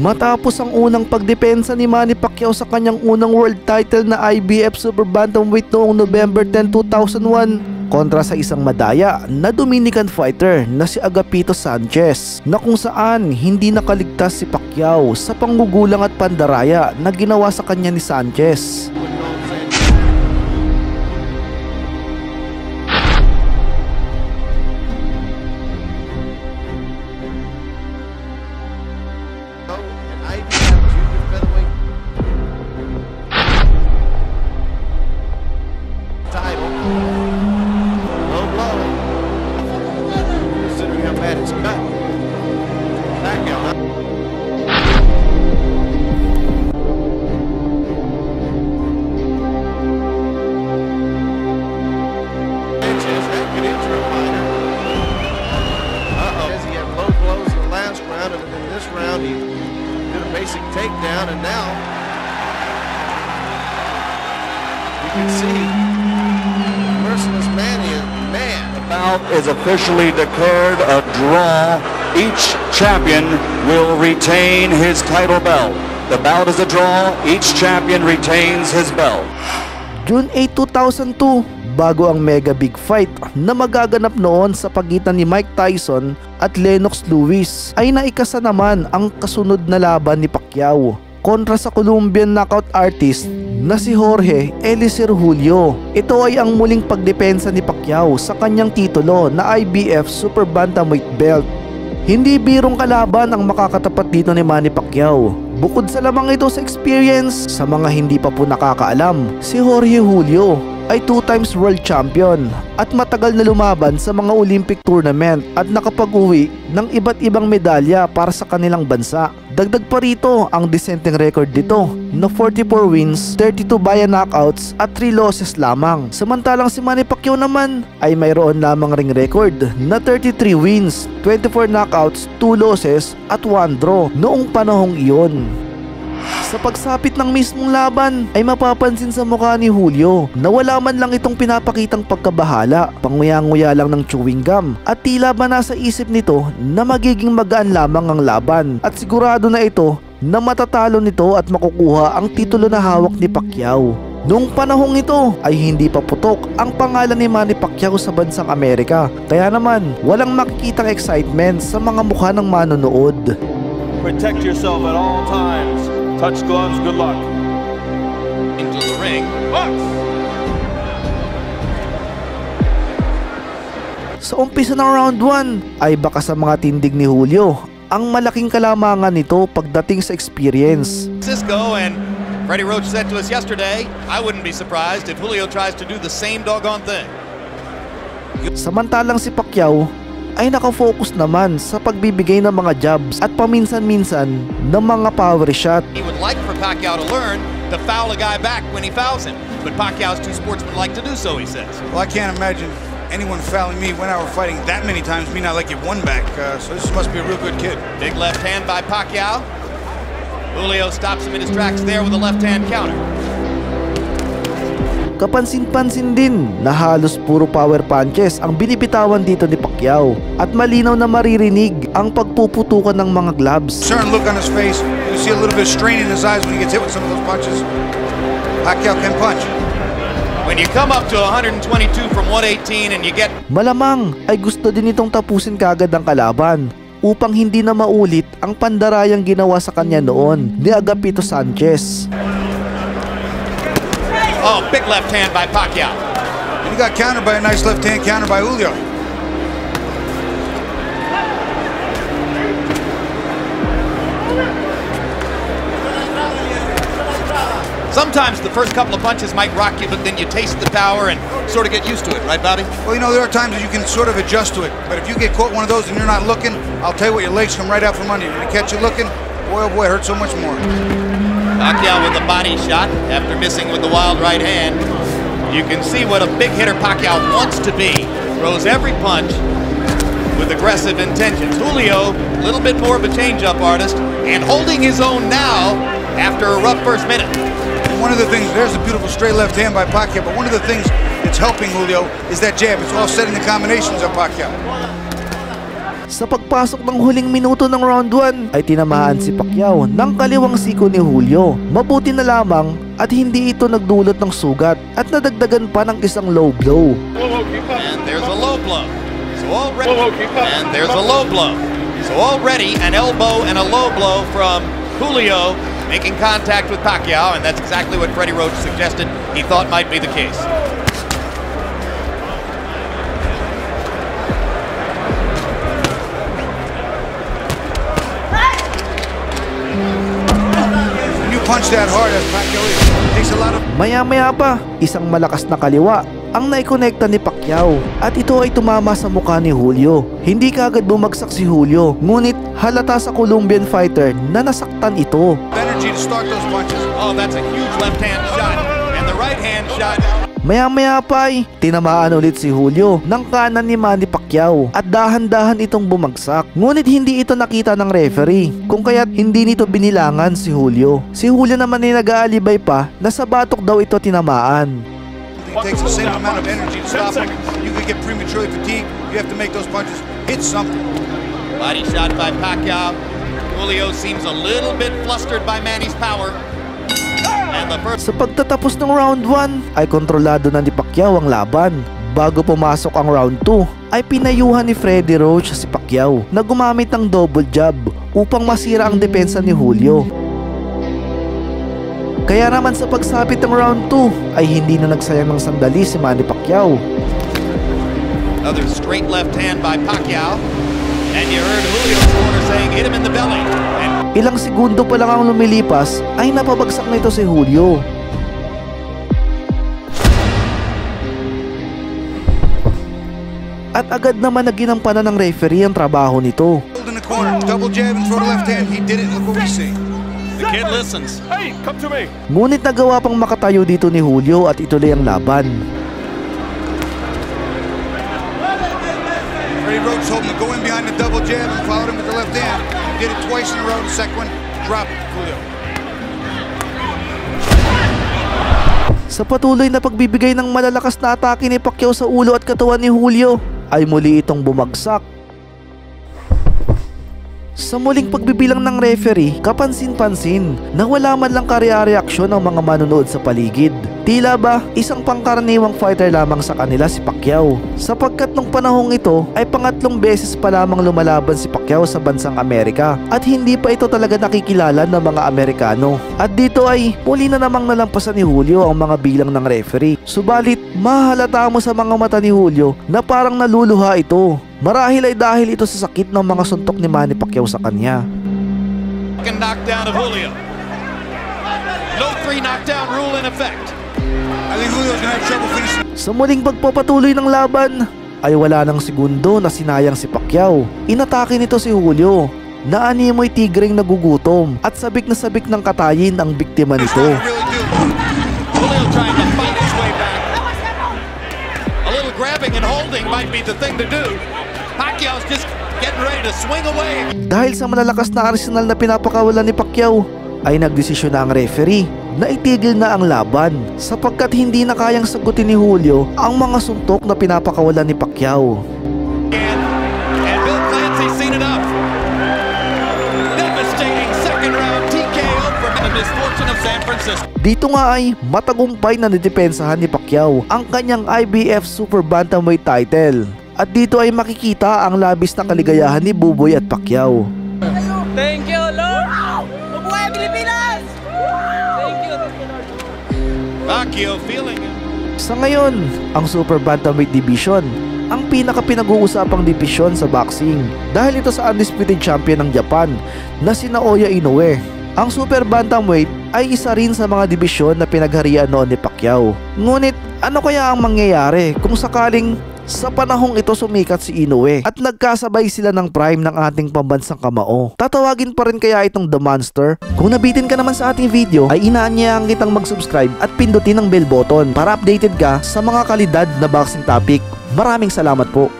Matapos ang unang pagdepensa ni Manny Pacquiao sa kanyang unang world title na IBF Super Bantamweight noong November 10, 2001 kontra sa isang madaya na Dominican fighter na si Agapito Sanchez, na kung saan hindi nakaligtas si Pacquiao sa panggugulang at pandaraya na ginawa sa kanya ni Sanchez. Basic takedown, and now you can see Merciless Manny is man. The bout is officially declared a draw. Each champion will retain his title belt. The bout is a draw. Each champion retains his belt. June 8, 2002, bago ang mega big fight na magaganap noon sa pagitan ni Mike Tyson at Lennox Lewis, ay naikasa naman ang kasunod na laban ni Pacquiao kontra sa Colombian knockout artist na si Jorge Eliezer Julio. Ito ay ang muling pagdepensa ni Pacquiao sa kanyang titulo na IBF Super Bantamweight belt. Hindi birong kalaban ang makakatapat dito ni Manny Pacquiao. Bukod sa lamang ito sa experience, sa mga hindi pa po nakakaalam, si Jorge Julio ay 2 times world champion at matagal na lumaban sa mga Olympic tournament at nakapag-uwi ng iba't ibang medalya para sa kanilang bansa. Dagdag pa rito ang dissenting record dito na 44 wins, 32 via knockouts at 3 losses lamang. Samantalang si Manny Pacquiao naman ay mayroon lamang ring record na 33 wins, 24 knockouts, 2 losses at 1 draw noong panahong iyon. Sa pagsapit ng mismong laban ay mapapansin sa mukha ni Julio na wala man lang itong pinapakitang pagkabahala, panguya-nguya lang ng chewing gum, at tila ba nasa isip nito na magiging magaan lamang ang laban at sigurado na ito na matatalo nito at makukuha ang titulo na hawak ni Pacquiao. Noong panahong ito ay hindi pa putok ang pangalan ni Manny Pacquiao sa bansang Amerika, kaya naman walang makikitang excitement sa mga mukha ng manonood. Protect yourself at all times. Touch gloves, good luck. Into the ring. Box! Sa umpisa ng round 1 ay baka sa mga tindig ni Julio ang malaking kalamangan nito pagdating sa experience. Cisco and Freddie Roach said to us yesterday, I wouldn't be surprised if Julio tries to do the same doggone thing. Samantalang si Pacquiao ay nakafocus naman sa pagbibigay ng mga jabs at paminsan-minsan ng mga power shot. He would like for Pacquiao to learn to foul a guy back when he fouls him, but Pacquiao's too sportsmanlike to do so, he says. Well, I can't imagine anyone fouling me when I were fighting that many times, me not like it one back, so this must be a real good kid. Big left hand by Pacquiao. Julio stops him in his tracks there with a left hand counter. Kapansin-pansin din na halos puro power punches ang binibitawan dito ni Pacquiao at malinaw na maririnig ang pagpuputukan ng mga gloves. Certain look on his face, you see a little bit of strain in his eyes when he gets hit with some of those punches. Pacquiao can punch. When you come up to 122 from 118 and you get... Malamang ay gusto din itong tapusin kagad ang kalaban upang hindi na maulit ang pandarayang ginawa sa kanya noon ni Agapito Sanchez. Oh, big left hand by Pacquiao. And he got countered by a nice left hand counter by Julio. Sometimes the first couple of punches might rock you, but then you taste the power and sort of get used to it, right, Bobby? Well, you know, there are times that you can sort of adjust to it, but if you get caught one of those and you're not looking, I'll tell you what, your legs come right out from under you. When you catch you looking, boy, oh boy, it hurts so much more. Pacquiao with the body shot after missing with the wild right hand. You can see what a big hitter Pacquiao wants to be. Throws every punch with aggressive intentions. Julio, a little bit more of a change-up artist, and holding his own now after a rough first minute. One of the things, there's a beautiful straight left hand by Pacquiao, but one of the things that's helping Julio is that jab. It's all setting the combinations of Pacquiao. Sa pagpasok ng huling minuto ng round 1 ay tinamaan si Pacquiao ng kaliwang siko ni Julio. Mabuti na lamang at hindi ito nagdulot ng sugat at nadagdagan pa ng isang low blow. And there's a low blow. So already an elbow and a low blow from Julio making contact with Pacquiao, and that's exactly what Freddie Roach suggested he thought might be the case. Punch that hard as Pacquiao takes a lot of... Maya-maya pa, isang malakas na kaliwa ang naikonekta ni Pacquiao at ito ay tumama sa mukha ni Julio. Hindi kaagad bumagsak si Julio, ngunit halata sa Colombian fighter na nasaktan ito. Energy to start those punches. Oh, that's a huge left-hand shot, and the right-hand shot. Maya-maya pa ay tinamaan ulit si Julio ng kanan ni Manny Pacquiao at dahan-dahan itong bumagsak. Ngunit hindi ito nakita ng referee, kung kaya't hindi nito binilangan si Julio. Si Julio naman ay nag-aalibay pa na sa batok daw ito tinamaan. It takes the same amount of energy to stop him. You could get prematurely fatigued. You have to make those punches hit something. Body shot by Pacquiao. Julio seems a little bit flustered by Manny's power. Sa pagtatapos ng round 1 ay kontrolado na ni Pacquiao ang laban. Bago pumasok ang round 2 ay pinayuhan ni Freddie Roach si Pacquiao na gumamit ng double jab upang masira ang depensa ni Julio. Kaya naman sa pagsapit ng round 2 ay hindi na nagsayang ng sandali si Manny Pacquiao. Another straight left hand by Pacquiao, and you heard Julio's corner saying hit him in the belly. Ilang segundo pa lang ang lumilipas ay napabagsak na ito si Julio. At agad naman na ginampanan ng referee ang trabaho nito. In the corner, double jab and throw the left hand. He did it. Look what we see. The kid listens. Hey, come to me. Ngunit nagawa pang makatayo dito ni Julio at ituloy ang laban. Freddie Roach told him to go in behind the double jab and followed him with the left hand. He did it twice in a row. The second one, drop it, Julio. Sa patuloy na pagbibigay ng malalakas na atake ni Pacquiao sa ulo at katawan ni Julio, ay muli itong bumagsak. Sa muling pagbibilang ng referee, kapansin-pansin na wala man lang kareaksyon ng mga manonood sa paligid. Tila ba isang pangkaraniwang fighter lamang sa kanila si Pacquiao, sapagkat nung panahong ito ay pangatlong beses pa lamang lumalaban si Pacquiao sa bansang Amerika at hindi pa ito talaga nakikilala ng mga Amerikano. At dito ay muli na namang nalampasan ni Julio ang mga bilang ng referee. Subalit mahalata mo sa mga mata ni Julio na parang naluluha ito. Marahil ay dahil ito sa sakit ng mga suntok ni Manny Pacquiao sa kanya. Knockdown of Julio. No 3 knockdown rule in effect. I think Julio's gonna have trouble finishing. Sa muling pagpapatuloy ng laban ay wala ng segundo na sinayang si Pacquiao. Inatake nito si Julio na animoy tigreng nagugutom at sabik na sabik ng katayin ang biktima nito. Julio trying to fight his way back. A little grabbing and holding might be the thing to do. Pacquiao's just getting ready to swing away. Dahil sa malalakas na arsenal na pinapakawalan ni Pacquiao, ay nagdesisyon na ang referee na itigil na ang laban sapagkat hindi na kayang sagutin ni Julio ang mga suntok na pinapakawalan ni Pacquiao. And Bill Clancy's seen it up. Devastating second round TKO for the misfortune of San Francisco. Dito nga ay matagumpay na nidepensahan ni Pacquiao ang kanyang IBF Super Bantamweight title. At dito ay makikita ang labis na kaligayahan ni Buboy at Pacquiao. Thank you, Lord! Mabuhay Pilipinas! Thank you, Lord. Pacquiao feeling it. Sa ngayon, ang Super Bantamweight Division ang pinaka-pinag-uusapang divisyon sa boxing dahil ito sa undisputed champion ng Japan na si Naoya Inoue. Ang Super Bantamweight ay isa rin sa mga dibisyon na pinagharian noon ni Pacquiao. Ngunit ano kaya ang mangyayari kung sakaling sa panahong ito sumikat si Inoue at nagkasabay sila ng prime ng ating pambansang kamao? Tatawagin pa rin kaya itong The Monster? Kung nabitin ka naman sa ating video ay inaanyayahan kitang mag-subscribe at pindutin ang bell button para updated ka sa mga kalidad na boxing topic. Maraming salamat po.